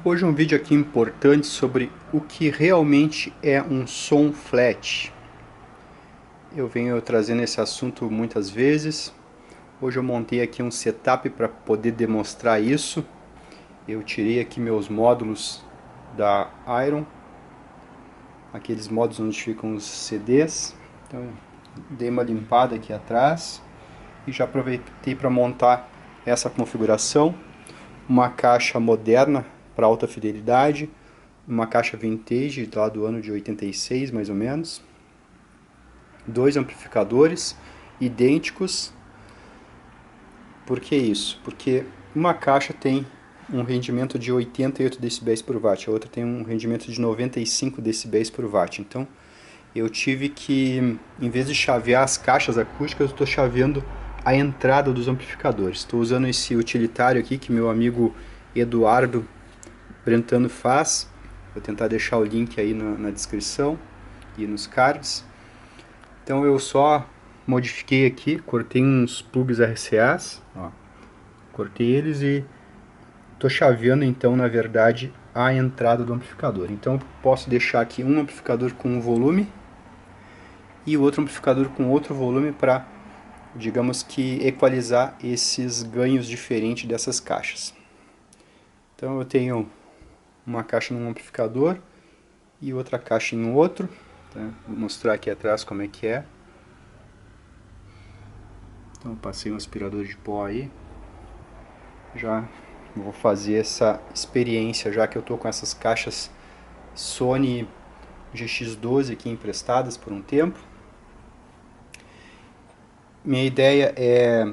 Hoje um vídeo aqui importante sobre o que realmente é um som flat. Eu venho trazendo esse assunto muitas vezes. Hoje eu montei aqui um setup para poder demonstrar isso. Eu tirei aqui meus módulos da Iron, aqueles módulos onde ficam os CDs. Então dei uma limpada aqui atrás e já aproveitei para montar essa configuração. Uma caixa moderna para alta fidelidade, uma caixa vintage lá do ano de 86 mais ou menos, dois amplificadores idênticos. Por que isso? Porque uma caixa tem um rendimento de 88 dB por watt, a outra tem um rendimento de 95 dB por watt. Então eu tive que, em vez de chavear as caixas acústicas, eu estou chaveando a entrada dos amplificadores. Estou usando esse utilitário aqui que meu amigo Eduardo Brentano faz. Vou tentar deixar o link aí na descrição e nos cards. Então eu só modifiquei aqui, cortei uns plugs RCAs, ó, cortei eles e estou chaveando então na verdade a entrada do amplificador. Então eu posso deixar aqui um amplificador com um volume e o outro amplificador com outro volume para, digamos que, equalizar esses ganhos diferentes dessas caixas. Então eu tenho uma caixa num amplificador e outra caixa em outro, tá? Vou mostrar aqui atrás como é que é. Então eu passei um aspirador de pó aí. Já vou fazer essa experiência, já que eu estou com essas caixas Sony GX12 aqui emprestadas por um tempo. Minha ideia é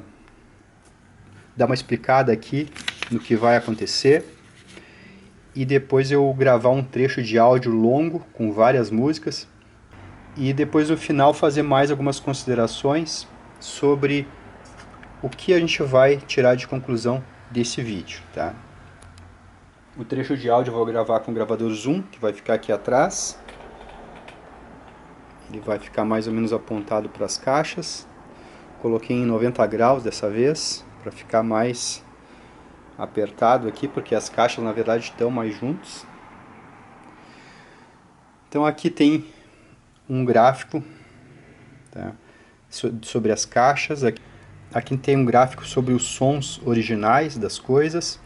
dar uma explicada aqui no que vai acontecer e depois eu gravar um trecho de áudio longo com várias músicas e depois no final fazer mais algumas considerações sobre o que a gente vai tirar de conclusão desse vídeo, tá? O trecho de áudio eu vou gravar com o gravador Zoom, que vai ficar aqui atrás. Ele vai ficar mais ou menos apontado para as caixas. Coloquei em 90 graus dessa vez, para ficar mais apertado aqui, porque as caixas na verdade estão mais juntos. Então aqui tem um gráfico, tá, sobre as caixas. Aqui tem um gráfico sobre os sons originais das coisas.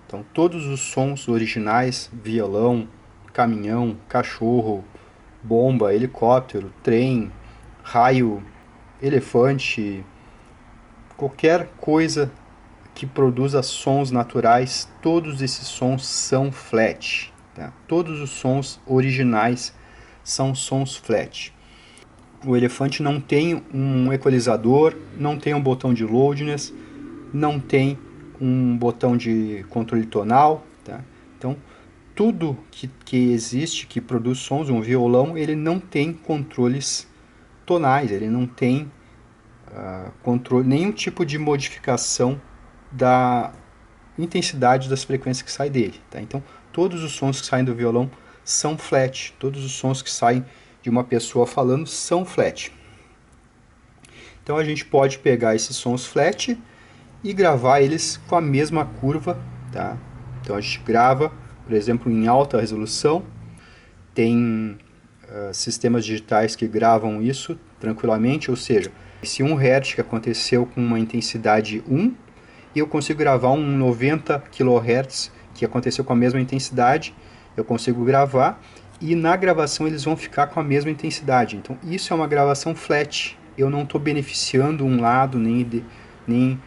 Então todos os sons originais, violão, caminhão, cachorro, bomba, helicóptero, trem, raio, elefante, qualquer coisa que produza sons naturais, todos esses sons são flat, tá? Todos os sons originais são sons flat. O elefante não tem um equalizador, não tem um botão de loudness, não tem um botão de controle tonal, tá? Então tudo que existe, que produz sons, um violão, ele não tem controles tonais, ele não tem controle, nenhum tipo de modificação da intensidade das frequências que saem dele, tá? Então todos os sons que saem do violão são flat, todos os sons que saem de uma pessoa falando são flat. Então a gente pode pegar esses sons flat e gravar eles com a mesma curva, tá? Então a gente grava, por exemplo, em alta resolução. Tem sistemas digitais que gravam isso tranquilamente, ou seja, esse 1 Hz que aconteceu com uma intensidade 1, e eu consigo gravar um 90 kHz que aconteceu com a mesma intensidade, eu consigo gravar, e na gravação eles vão ficar com a mesma intensidade. Então isso é uma gravação flat, eu não estou beneficiando um lado, nem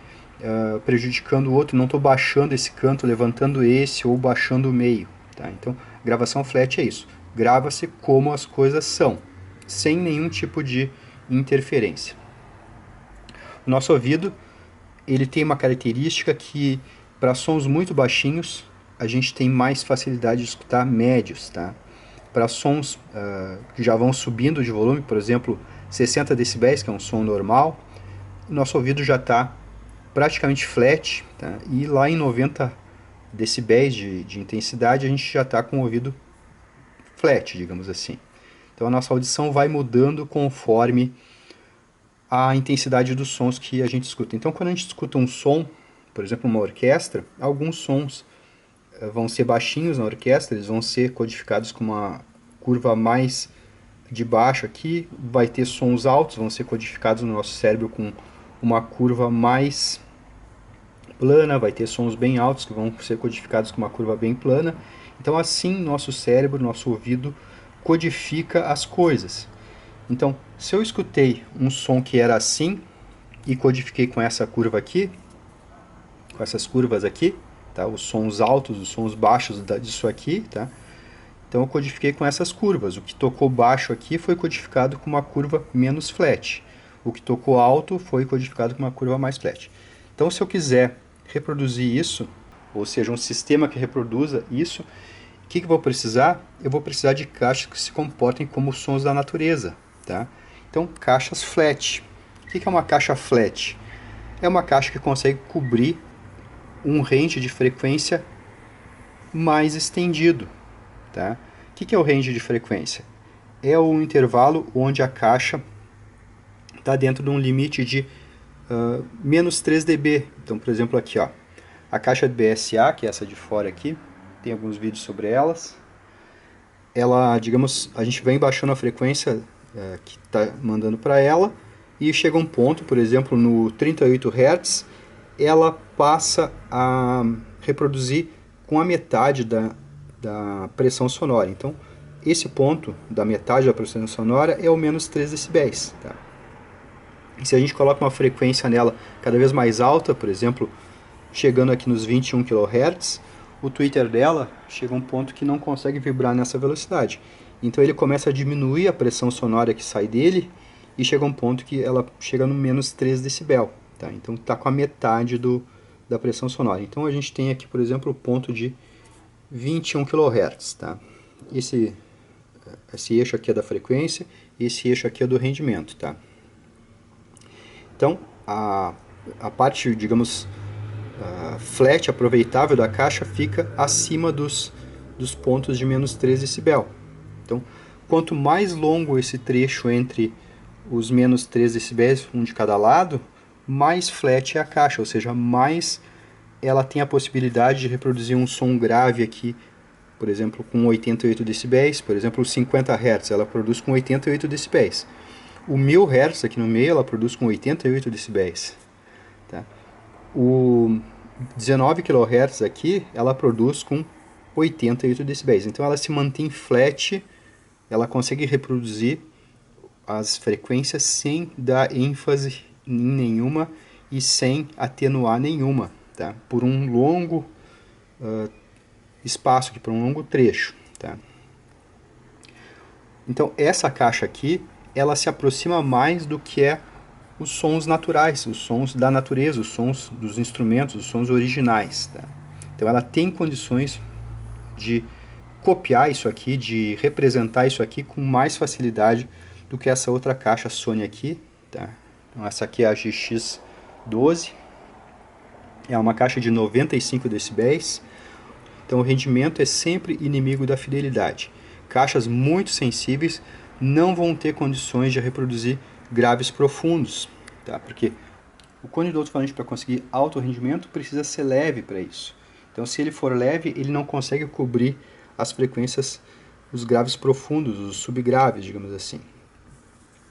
prejudicando o outro, não estou baixando esse canto, levantando esse, ou baixando o meio, tá? Então gravação flat é isso, grava-se como as coisas são, sem nenhum tipo de interferência. O nosso ouvido, ele tem uma característica que, para sons muito baixinhos, a gente tem mais facilidade de escutar médios, tá? Para sons que já vão subindo de volume, por exemplo, 60 decibéis, que é um som normal, o nosso ouvido já está praticamente flat, tá? E lá em 90 decibéis de intensidade, a gente já está com o ouvido flat, digamos assim. Então a nossa audição vai mudando conforme a intensidade dos sons que a gente escuta. Então quando a gente escuta um som, por exemplo, uma orquestra, alguns sons vão ser baixinhos na orquestra, eles vão ser codificados com uma curva mais de baixo aqui, vai ter sons altos, vão ser codificados no nosso cérebro com uma curva mais plana, vai ter sons bem altos que vão ser codificados com uma curva bem plana. Então assim nosso cérebro, nosso ouvido codifica as coisas. Então, se eu escutei um som que era assim e codifiquei com essa curva aqui, com essas curvas aqui, tá? Os sons altos, os sons baixos disso aqui, tá? Então eu codifiquei com essas curvas. O que tocou baixo aqui foi codificado com uma curva menos flat. O que tocou alto foi codificado com uma curva mais flat. Então se eu quiser reproduzir isso, ou seja, um sistema que reproduza isso, o que eu vou precisar? Eu vou precisar de caixas que se comportem como sons da natureza, tá? Então caixas flat. O que é uma caixa flat? É uma caixa que consegue cobrir um range de frequência mais estendido. Tá? O que é o range de frequência? É o intervalo onde a caixa está dentro de um limite de menos 3 dB. Então, por exemplo, aqui, ó, a caixa de BSA, que é essa de fora aqui, tem alguns vídeos sobre elas. Ela, digamos, a gente vem baixando a frequência que está mandando para ela e chega um ponto, por exemplo, no 38 Hz, ela passa a reproduzir com a metade da pressão sonora. Então, esse ponto da metade da pressão sonora é o menos 3 decibéis. Tá? E se a gente coloca uma frequência nela cada vez mais alta, por exemplo, chegando aqui nos 21 kHz, o tweeter dela chega a um ponto que não consegue vibrar nessa velocidade. Então ele começa a diminuir a pressão sonora que sai dele e chega a um ponto que ela chega no menos 3 decibel. Tá? Então está com a metade da pressão sonora. Então a gente tem aqui, por exemplo, o ponto de 21 kHz, tá? Esse eixo aqui é da frequência e esse eixo aqui é do rendimento, tá? Então, a parte, digamos, flat aproveitável da caixa fica acima dos pontos de menos 3 decibel. Então, quanto mais longo esse trecho entre os menos 3 decibéis, um de cada lado, mais flat é a caixa, ou seja, mais ela tem a possibilidade de reproduzir um som grave aqui, por exemplo, com 88 decibéis, por exemplo, 50 Hz, ela produz com 88 decibéis. O 1000 Hz aqui no meio, ela produz com 88 decibéis. Tá? O 19 kHz aqui, ela produz com 88 decibéis. Então ela se mantém flat, ela consegue reproduzir as frequências sem dar ênfase em nenhuma e sem atenuar nenhuma. Tá? Por um longo espaço, aqui, por um longo trecho. Tá? Então essa caixa aqui, ela se aproxima mais do que é os sons naturais, os sons da natureza, os sons dos instrumentos, os sons originais. Tá? Então ela tem condições de copiar isso aqui, de representar isso aqui com mais facilidade do que essa outra caixa Sony aqui. Tá? Então essa aqui é a GX12. É uma caixa de 95 decibéis, então o rendimento é sempre inimigo da fidelidade. Caixas muito sensíveis não vão ter condições de reproduzir graves profundos, tá? Porque o cone do alto-falante, para conseguir alto rendimento, precisa ser leve para isso. Então se ele for leve, ele não consegue cobrir as frequências, os graves profundos, os subgraves, digamos assim.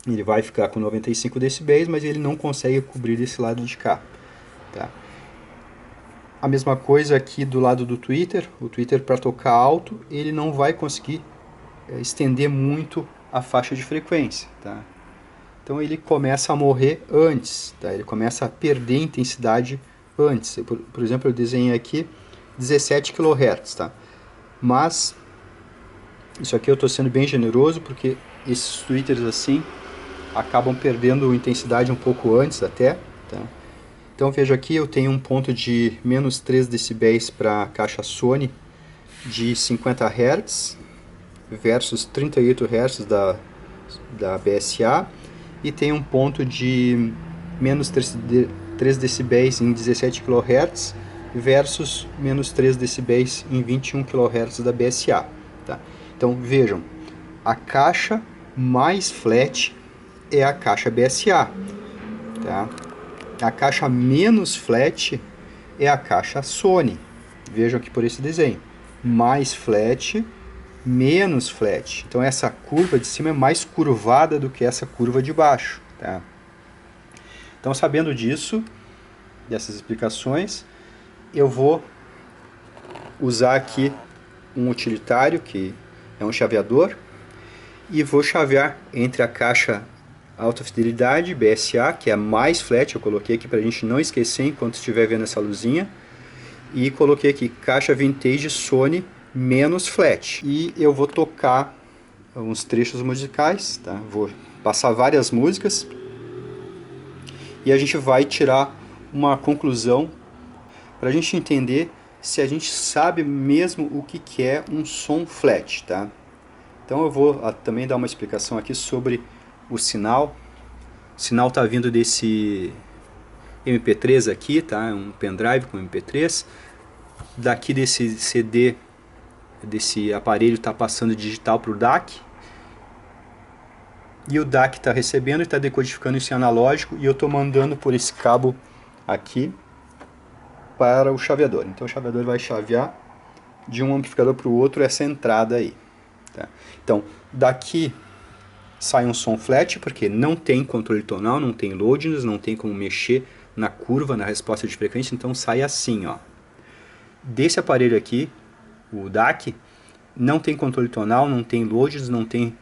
Ele vai ficar com 95 decibéis, mas ele não consegue cobrir desse lado de cá. Tá? A mesma coisa aqui do lado do tweeter. O tweeter, para tocar alto, ele não vai conseguir estender muito a faixa de frequência. Tá? Então ele começa a morrer antes, tá? Ele começa a perder intensidade antes. Por exemplo, eu desenhei aqui 17 kHz. Tá? Mas isso aqui eu estou sendo bem generoso, porque esses tweeters assim acabam perdendo intensidade um pouco antes até. Tá? Então veja aqui, eu tenho um ponto de menos 3 decibéis para a caixa Sony de 50 Hz versus 38 Hz da BSA, e tem um ponto de menos 3 decibéis em 17 kHz versus menos 3 decibéis em 21 kHz da BSA. Tá? Então vejam, a caixa mais flat é a caixa BSA. Tá? A caixa menos flat é a caixa Sony. Vejam aqui por esse desenho. Mais flat, menos flat. Então essa curva de cima é mais curvada do que essa curva de baixo. Tá? Então, sabendo disso, dessas explicações, eu vou usar aqui um utilitário, que é um chaveador, e vou chavear entre a caixa alta fidelidade, BSA, que é a mais flat, eu coloquei aqui para a gente não esquecer enquanto estiver vendo essa luzinha, e coloquei aqui caixa vintage Sony menos flat. E eu vou tocar uns trechos musicais, tá? Vou passar várias músicas e a gente vai tirar uma conclusão para a gente entender se a gente sabe mesmo o que é um som flat, tá? Então eu vou também dar uma explicação aqui sobre o sinal. O sinal está vindo desse MP3 aqui, tá? É um pendrive com MP3. Daqui desse CD, desse aparelho, está passando digital para o DAC. E o DAC está recebendo e está decodificando isso em analógico. E eu estou mandando por esse cabo aqui para o chaveador. Então o chaveador vai chavear de um amplificador para o outro essa entrada aí. Tá? Então daqui sai um som flat, porque não tem controle tonal, não tem loadings, não tem como mexer na curva, na resposta de frequência, então sai assim, ó. Desse aparelho aqui, o DAC, não tem controle tonal, não tem loadings, não tem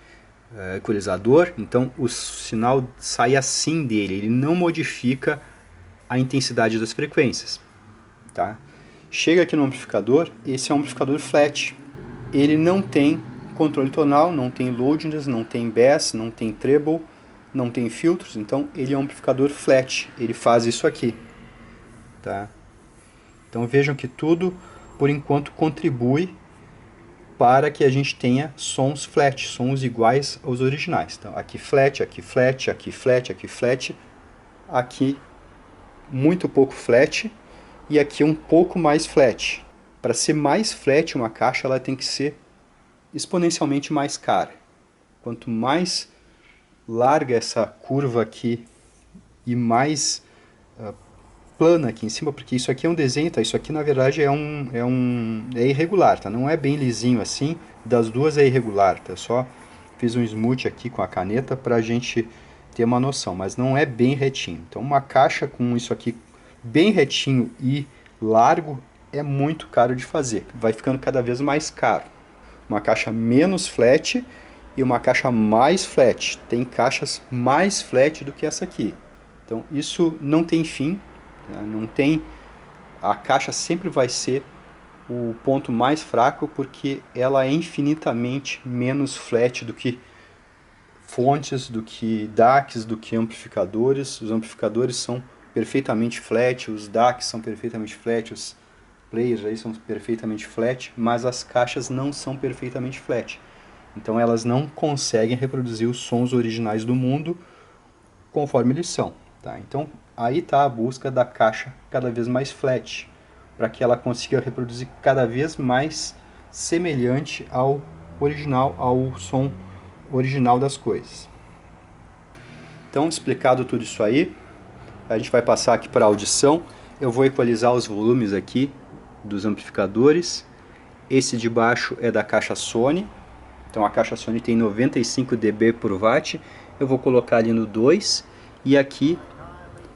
equalizador, então o sinal sai assim dele, ele não modifica a intensidade das frequências. Tá? Chega aqui no amplificador, esse é um amplificador flat, ele não tem controle tonal, não tem loadings, não tem bass, não tem treble, não tem filtros, então ele é um amplificador flat, ele faz isso aqui. Tá? Então vejam que tudo, por enquanto, contribui para que a gente tenha sons flat, sons iguais aos originais. Então aqui flat, aqui flat, aqui flat, aqui flat, aqui muito pouco flat e aqui um pouco mais flat. Para ser mais flat uma caixa, ela tem que ser exponencialmente mais cara. Quanto mais larga essa curva aqui e mais plana aqui em cima, porque isso aqui é um desenho, tá? Isso aqui na verdade é irregular, tá? Não é bem lisinho assim, das duas é irregular, tá? Só fiz um smooth aqui com a caneta para a gente ter uma noção, mas não é bem retinho. Então uma caixa com isso aqui bem retinho e largo é muito caro de fazer, vai ficando cada vez mais caro. Uma caixa menos flat e uma caixa mais flat. Tem caixas mais flat do que essa aqui. Então isso não tem fim, né? Não tem. A caixa sempre vai ser o ponto mais fraco porque ela é infinitamente menos flat do que fontes, do que DACs, do que amplificadores. Os amplificadores são perfeitamente flat, os DACs são perfeitamente flat, os players aí são perfeitamente flat, mas as caixas não são perfeitamente flat. Então elas não conseguem reproduzir os sons originais do mundo conforme eles são. Tá? Então aí está a busca da caixa cada vez mais flat, para que ela consiga reproduzir cada vez mais semelhante ao original, ao som original das coisas. Então, explicado tudo isso aí, a gente vai passar aqui para a audição. Eu vou equalizar os volumes aqui dos amplificadores. Esse de baixo é da caixa Sony. Então a caixa Sony tem 95 dB por watt. Eu vou colocar ali no 2. E aqui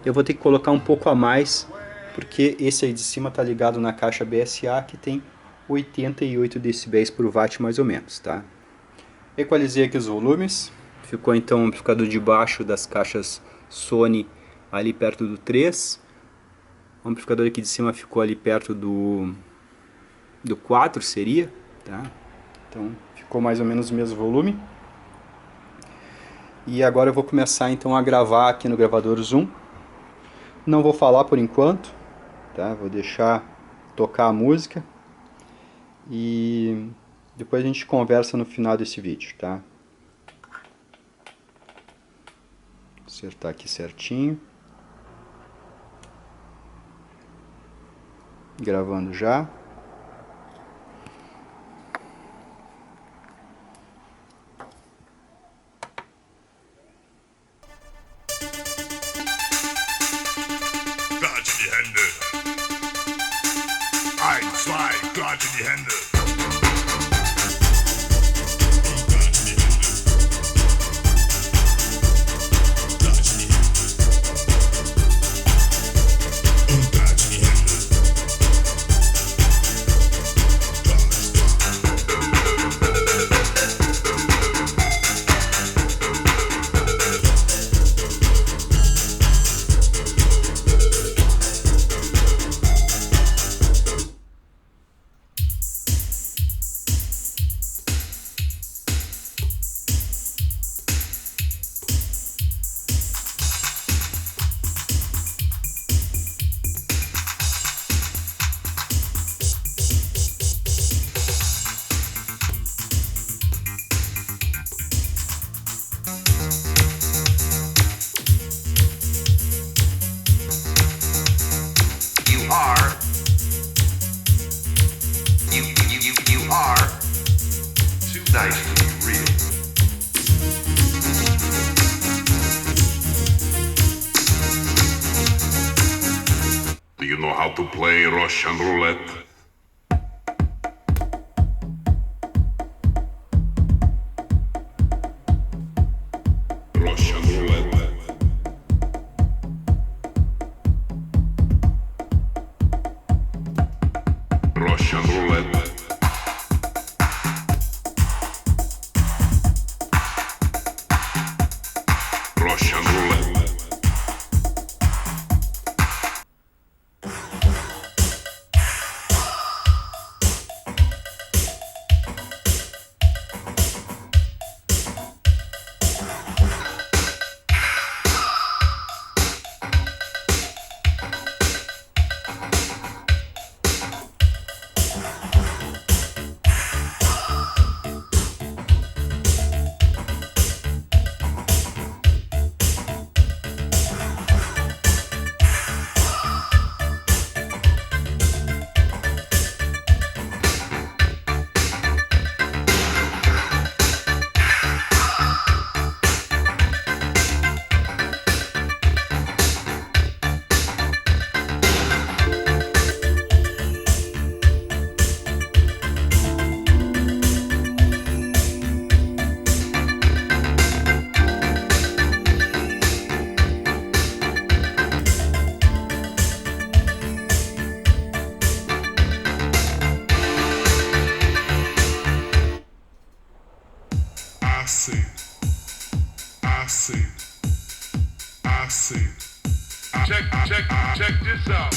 eu vou ter que colocar um pouco a mais, porque esse aí de cima está ligado na caixa BSA, que tem 88 decibéis por watt mais ou menos. Tá? Equalizei aqui os volumes. Ficou então o amplificador de baixo das caixas Sony ali perto do 3. O amplificador aqui de cima ficou ali perto do 4 seria, tá? Então ficou mais ou menos o mesmo volume. E agora eu vou começar então a gravar aqui no gravador Zoom. Não vou falar por enquanto, tá? Vou deixar tocar a música e depois a gente conversa no final desse vídeo, tá? Acertar aqui certinho. Gravando já. Klatsch in die Hände. 1, 2, Klatsch in die Hände. To play Russian roulette. Russian roulette. Russian roulette. Russian roulette. I see. Check this out.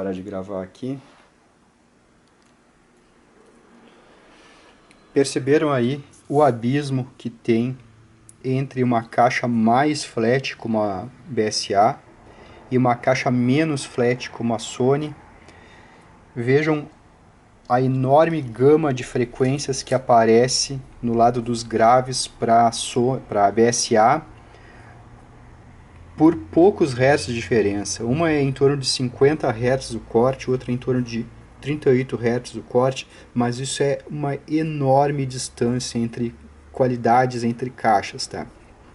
parar de gravar aqui. Perceberam aí o abismo que tem entre uma caixa mais flat como a BSA e uma caixa menos flat como a Sony? Vejam a enorme gama de frequências que aparece no lado dos graves para a BSA por poucos hertz de diferença. Uma é em torno de 50 Hz o corte, outra é em torno de 38 Hz o corte, mas isso é uma enorme distância entre qualidades entre caixas, tá?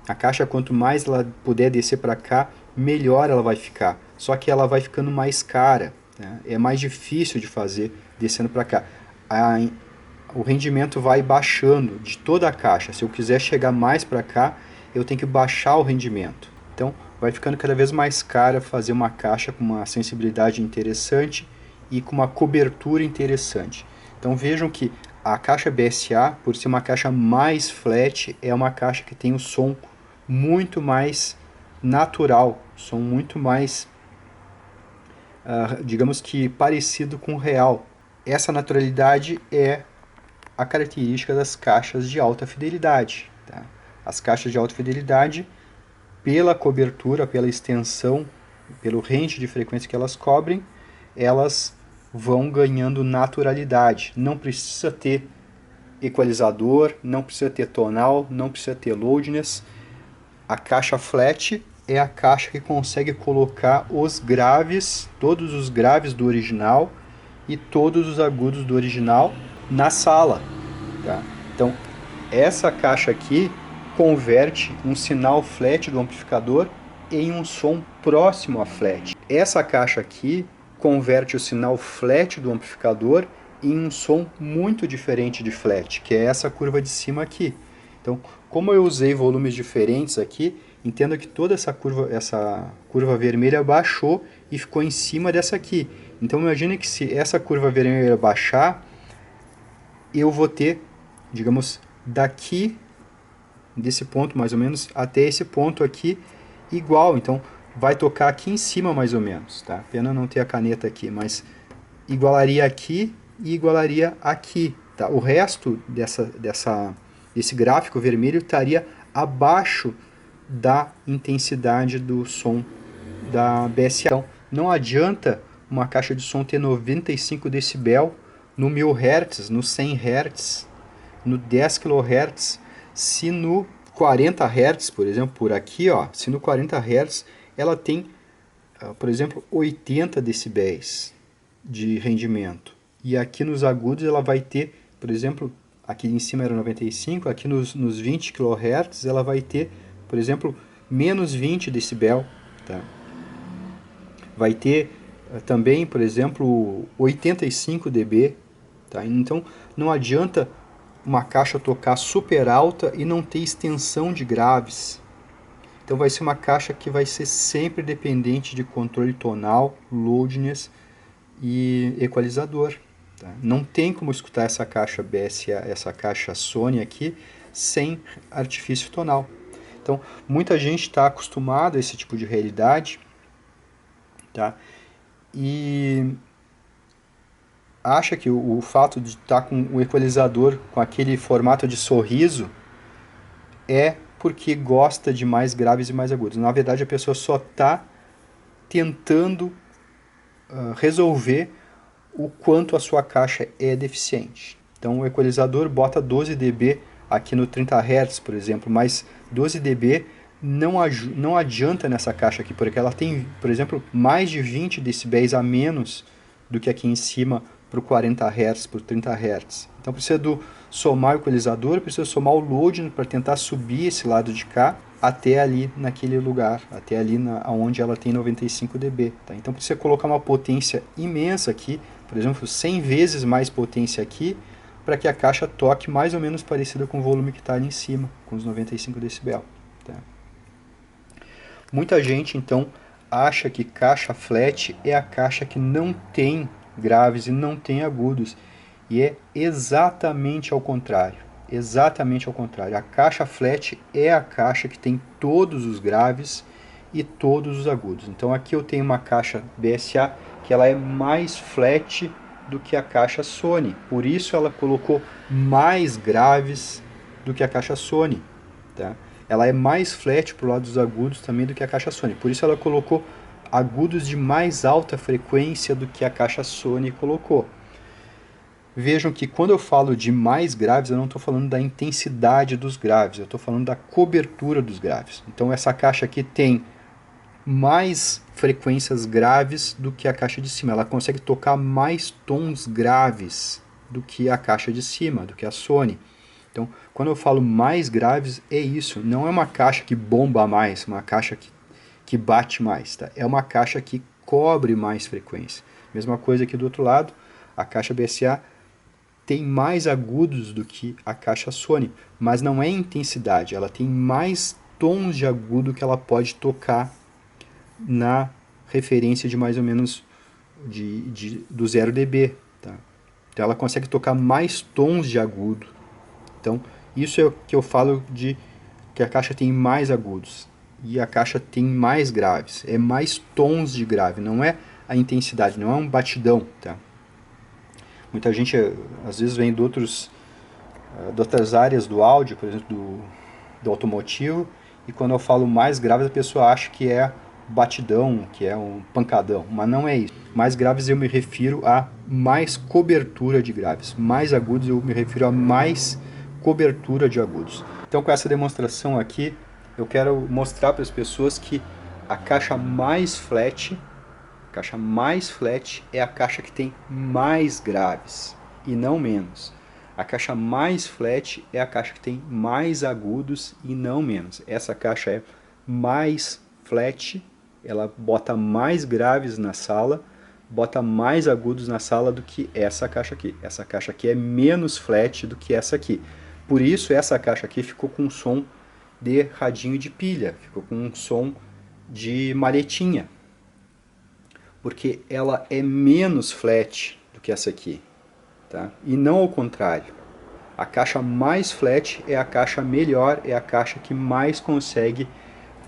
A caixa, quanto mais ela puder descer para cá, melhor ela vai ficar. Só que ela vai ficando mais cara, tá? É mais difícil de fazer descendo para cá. O rendimento vai baixando de toda a caixa. Se eu quiser chegar mais para cá, eu tenho que baixar o rendimento. Então, vai ficando cada vez mais caro fazer uma caixa com uma sensibilidade interessante e com uma cobertura interessante. Então, vejam que a caixa BSA, por ser uma caixa mais flat, é uma caixa que tem o som muito mais natural, som muito mais, digamos que parecido com o real. Essa naturalidade é a característica das caixas de alta fidelidade, tá? As caixas de alta fidelidade, pela cobertura, pela extensão, pelo range de frequência que elas cobrem, elas vão ganhando naturalidade. Não precisa ter equalizador, não precisa ter tonal, não precisa ter loudness. A caixa flat é a caixa que consegue colocar os graves, todos os graves do original e todos os agudos do original na sala, tá? Então, essa caixa aqui converte um sinal flat do amplificador em um som próximo a flat. Essa caixa aqui converte o sinal flat do amplificador em um som muito diferente de flat, que é essa curva de cima aqui. Então, como eu usei volumes diferentes aqui, entenda que toda essa curva vermelha baixou e ficou em cima dessa aqui. Então, imagine que se essa curva vermelha baixar, eu vou ter, digamos, daqui, desse ponto mais ou menos, até esse ponto aqui, igual. Então, vai tocar aqui em cima mais ou menos, tá? Pena não ter a caneta aqui, mas igualaria aqui e igualaria aqui, tá? O resto desse gráfico vermelho estaria abaixo da intensidade do som da BSA. Então, não adianta uma caixa de som ter 95 decibel no 1000 Hz, no 100 Hz, no 10 kHz, se no 40 Hz, por exemplo, por aqui, ó, se no 40 Hz ela tem, por exemplo, 80 decibéis de rendimento. E aqui nos agudos ela vai ter, por exemplo, aqui em cima era 95, aqui nos 20 kHz ela vai ter, por exemplo, menos 20 decibel, tá? Vai ter também, por exemplo, 85 dB, tá? Então não adianta uma caixa tocar super alta e não ter extensão de graves. Então vai ser uma caixa que vai ser sempre dependente de controle tonal, loudness e equalizador, tá? Não tem como escutar essa caixa BSA, essa caixa Sony aqui, sem artifício tonal. Então muita gente está acostumada a esse tipo de realidade, tá? E acha que o fato de estar com o equalizador com aquele formato de sorriso é porque gosta de mais graves e mais agudos. Na verdade, a pessoa só está tentando resolver o quanto a sua caixa é deficiente. Então, o equalizador bota 12 dB aqui no 30 Hz, por exemplo, mas 12 dB não adianta nessa caixa aqui, porque ela tem, por exemplo, mais de 20 decibéis a menos do que aqui em cima para o 40 Hz, para o 30 Hz. Então precisa somar o equalizador, precisa somar o loading para tentar subir esse lado de cá até ali naquele lugar, até ali onde ela tem 95 dB. Tá? Então precisa colocar uma potência imensa aqui, por exemplo, 100 vezes mais potência aqui, para que a caixa toque mais ou menos parecida com o volume que está ali em cima, com os 95 decibel. Tá? Muita gente então acha que caixa flat é a caixa que não tem graves e não tem agudos, e é exatamente ao contrário. Exatamente ao contrário. A caixa flat é a caixa que tem todos os graves e todos os agudos. Então aqui eu tenho uma caixa BSA que ela é mais flat do que a caixa Sony. Por isso ela colocou mais graves do que a caixa Sony. Tá? Ela é mais flat para o lado dos agudos também do que a caixa Sony. Por isso ela colocou agudos de mais alta frequência do que a caixa Sony colocou. Vejam que quando eu falo de mais graves, eu não estou falando da intensidade dos graves, eu estou falando da cobertura dos graves. Então essa caixa aqui tem mais frequências graves do que a caixa de cima. Ela consegue tocar mais tons graves do que a caixa de cima, do que a Sony. Então, quando eu falo mais graves, é isso. Não é uma caixa que bomba mais, uma caixa que bate mais. Tá? É uma caixa que cobre mais frequência. Mesma coisa aqui do outro lado, a caixa BSA tem mais agudos do que a caixa Sony, mas não é intensidade, ela tem mais tons de agudo que ela pode tocar na referência de mais ou menos do 0 dB. Tá? Então ela consegue tocar mais tons de agudo. Então isso é o que eu falo de que a caixa tem mais agudos e a caixa tem mais graves, é mais tons de grave, não é a intensidade, não é um batidão. Tá? Muita gente, às vezes, vem de outras áreas do áudio, por exemplo, do automotivo, e quando eu falo mais graves, a pessoa acha que é batidão, que é um pancadão, mas não é isso. Mais graves eu me refiro a mais cobertura de graves. Mais agudos eu me refiro a mais cobertura de agudos. Então, com essa demonstração aqui, eu quero mostrar para as pessoas que a caixa mais flat é a caixa que tem mais graves e não menos. A caixa mais flat é a caixa que tem mais agudos e não menos. Essa caixa é mais flat, ela bota mais graves na sala, bota mais agudos na sala do que essa caixa aqui. Essa caixa aqui é menos flat do que essa aqui. Por isso essa caixa aqui ficou com um som de radinho de pilha, ficou com um som de malhetinha. Porque ela é menos flat do que essa aqui, tá? E não ao contrário. A caixa mais flat é a caixa melhor, é a caixa que mais consegue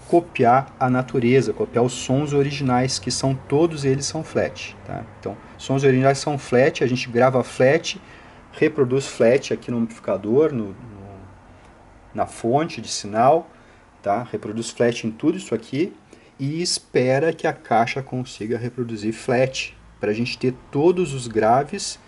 copiar a natureza, copiar os sons originais, que são todos eles são flat. Tá? Então, sons originais são flat, a gente grava flat, reproduz flat aqui no amplificador, na fonte de sinal, tá? Reproduz flat em tudo isso aqui, e espera que a caixa consiga reproduzir flat, para a gente ter todos os graves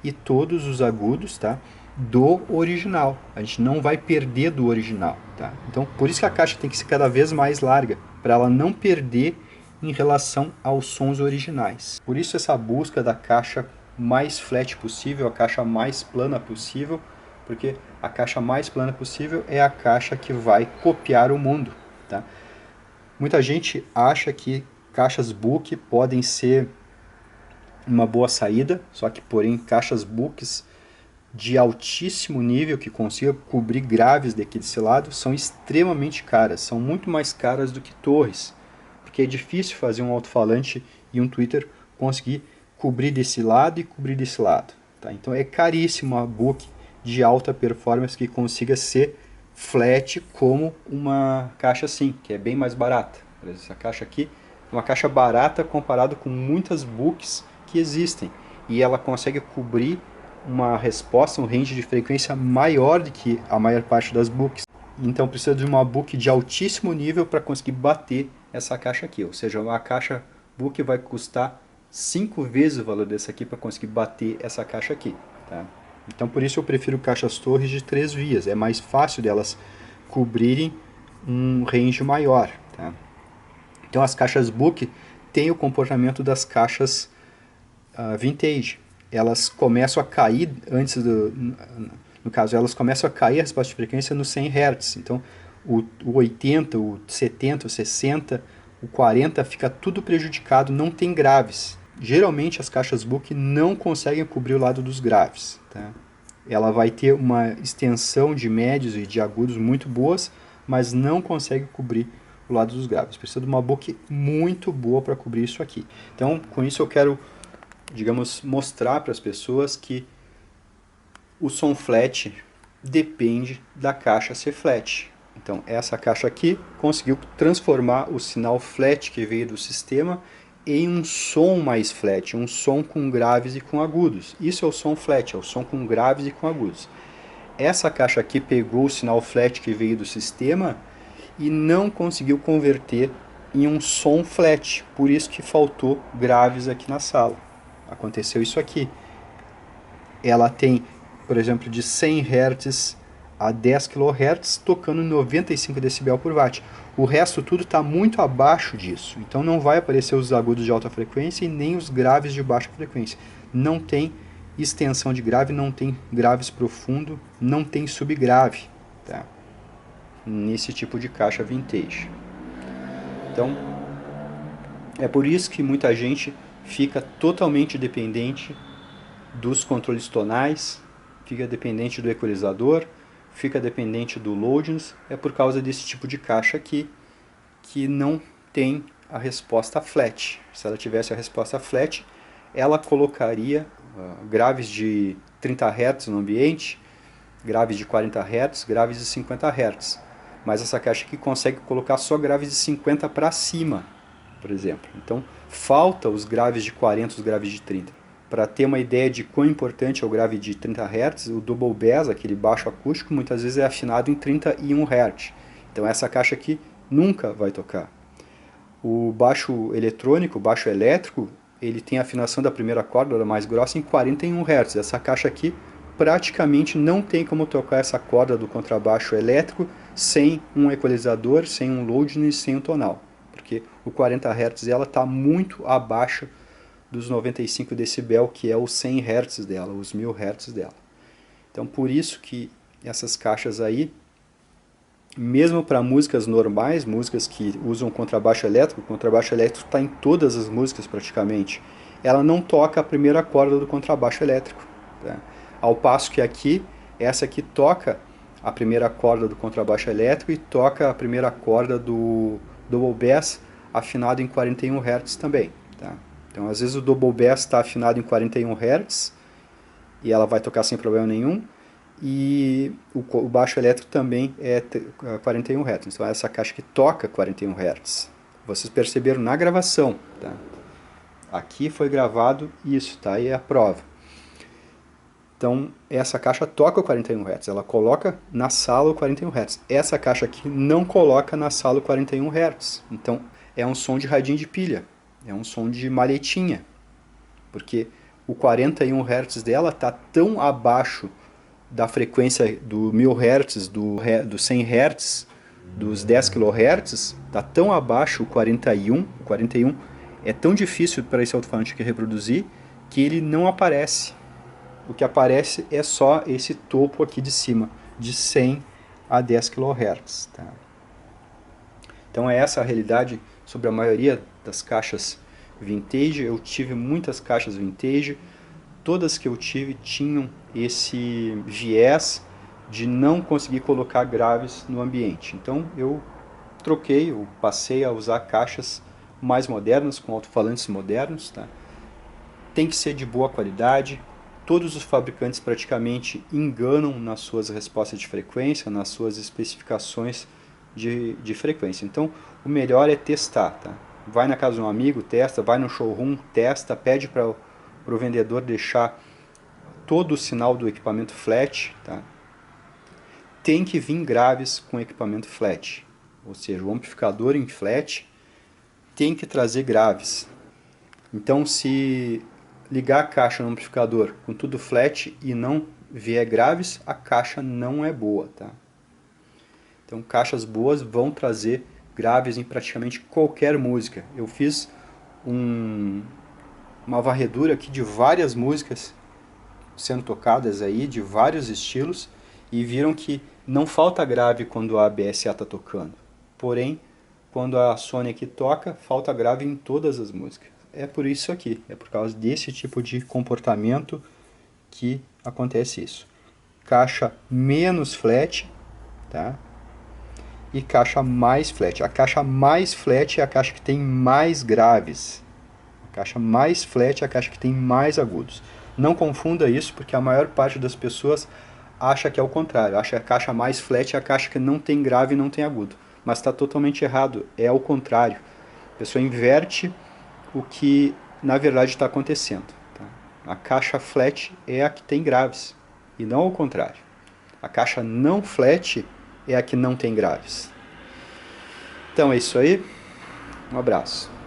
e todos os agudos, tá? Do original. A gente não vai perder do original. Tá? Então, por isso que a caixa tem que ser cada vez mais larga, para ela não perder em relação aos sons originais. Por isso essa busca da caixa mais flat possível, a caixa mais plana possível, porque a caixa mais plana possível é a caixa que vai copiar o mundo. Tá? Muita gente acha que caixas book podem ser uma boa saída, só que, porém, caixas books de altíssimo nível que consiga cobrir graves desse lado são extremamente caras, são muito mais caras do que torres, porque é difícil fazer um alto-falante e um tweeter conseguir cobrir desse lado e cobrir desse lado. Tá? Então é caríssimo uma book de alta performance que consiga ser flat como uma caixa assim, que é bem mais barata. Por exemplo, essa caixa aqui é uma caixa barata comparado com muitas books que existem, e ela consegue cobrir uma resposta, um range de frequência maior do que a maior parte das books. Então precisa de uma book de altíssimo nível para conseguir bater essa caixa aqui. Ou seja, uma caixa book vai custar 5 vezes o valor dessa aqui para conseguir bater essa caixa aqui. Tá? Então por isso eu prefiro caixas torres de 3 vias. É mais fácil delas cobrirem um range maior. Tá? Então as caixas book têm o comportamento das caixas vintage. Elas começam a cair no caso, elas começam a cair a resposta de frequência no 100 Hz. Então, o 80, o 70, o 60, o 40 fica tudo prejudicado, não tem graves. Geralmente, as caixas book não conseguem cobrir o lado dos graves. Tá? Ela vai ter uma extensão de médios e de agudos muito boas, mas não consegue cobrir o lado dos graves. Precisa de uma book muito boa para cobrir isso aqui. Então, com isso eu quero, digamos, mostrar para as pessoas que o som flat depende da caixa ser flat. Então essa caixa aqui conseguiu transformar o sinal flat que veio do sistema em um som mais flat, um som com graves e com agudos. Isso é o som flat, é o som com graves e com agudos. Essa caixa aqui pegou o sinal flat que veio do sistema e não conseguiu converter em um som flat, por isso que faltou graves aqui na sala. Aconteceu isso aqui. Ela tem, por exemplo, de 100 Hz a 10 kHz tocando 95 dB por watt. O resto tudo está muito abaixo disso, então não vai aparecer os agudos de alta frequência e nem os graves de baixa frequência. Não tem extensão de grave, não tem graves profundo, não tem subgrave, tá? Nesse tipo de caixa vintage. Então, é por isso que muita gente fica totalmente dependente dos controles tonais, fica dependente do equalizador, fica dependente do loadings, é por causa desse tipo de caixa aqui, que não tem a resposta flat. Se ela tivesse a resposta flat, ela colocaria graves de 30 Hz no ambiente, graves de 40 Hz, graves de 50 Hz. Mas essa caixa aqui consegue colocar só graves de 50 para cima, por exemplo. Então, falta os graves de 40, os graves de 30. Para ter uma ideia de quão importante é o grave de 30 Hz, o double bass, aquele baixo acústico, muitas vezes é afinado em 31 Hz. Então essa caixa aqui nunca vai tocar. O baixo eletrônico, o baixo elétrico, ele tem a afinação da primeira corda, da mais grossa, em 41 Hz. Essa caixa aqui praticamente não tem como tocar essa corda do contrabaixo elétrico sem um equalizador, sem um loading, sem um tonal. Porque o 40 Hz ela está muito abaixo dos 95 decibel, que é os 100 Hz dela, os 1000 Hz dela. Então, por isso que essas caixas aí, mesmo para músicas normais, músicas que usam contrabaixo elétrico, o contrabaixo elétrico está em todas as músicas praticamente, ela não toca a primeira corda do contrabaixo elétrico, tá? Ao passo que aqui, essa aqui toca a primeira corda do contrabaixo elétrico e toca a primeira corda do double bass afinado em 41 Hz também, tá? Então, às vezes o double bass está afinado em 41 Hz e ela vai tocar sem problema nenhum, e o baixo elétrico também é 41 Hz. Então, essa caixa que toca 41 Hz. Vocês perceberam na gravação, tá? Aqui foi gravado isso, tá? Aí é a prova. Então, essa caixa toca o 41 Hz, ela coloca na sala o 41 Hz. Essa caixa aqui não coloca na sala o 41 Hz. Então, é um som de radinho de pilha. É um som de malhetinha, porque o 41 Hz dela está tão abaixo da frequência do 1000 Hz, do 100 Hz, dos 10 kHz, está tão abaixo o 41 é tão difícil para esse alto-falante aqui reproduzir que ele não aparece. O que aparece é só esse topo aqui de cima, de 100 a 10 kHz. Tá? Então é essa a realidade sobre a maioria das caixas vintage. Eu tive muitas caixas vintage, todas que eu tive tinham esse viés de não conseguir colocar graves no ambiente. Então eu passei a usar caixas mais modernas, com alto-falantes modernos. Tá? Tem que ser de boa qualidade. Todos os fabricantes praticamente enganam nas suas respostas de frequência, nas suas especificações de frequência. Então o melhor é testar, tá? Vai na casa de um amigo, testa, vai no showroom, testa, pede para o vendedor deixar todo o sinal do equipamento flat, tá? Tem que vir graves com equipamento flat, ou seja, o amplificador em flat tem que trazer graves. Então, se ligar a caixa no amplificador com tudo flat e não vier graves, a caixa não é boa, tá? Então, caixas boas vão trazer graves em praticamente qualquer música. Eu fiz uma varredura aqui de várias músicas sendo tocadas aí, de vários estilos, e viram que não falta grave quando a ABS-A está tocando. Porém, quando a Sony aqui toca, falta grave em todas as músicas. É por isso aqui, é por causa desse tipo de comportamento que acontece isso. Caixa menos flat, tá? E caixa mais flat. A caixa mais flat é a caixa que tem mais graves. A caixa mais flat é a caixa que tem mais agudos. Não confunda isso, porque a maior parte das pessoas acha que é o contrário. Acha que a caixa mais flat é a caixa que não tem grave e não tem agudo. Mas está totalmente errado. É o contrário. A pessoa inverte o que na verdade está acontecendo. Tá? A caixa flat é a que tem graves, e não ao contrário. A caixa não flat é a que não tem graves. Então é isso aí, um abraço.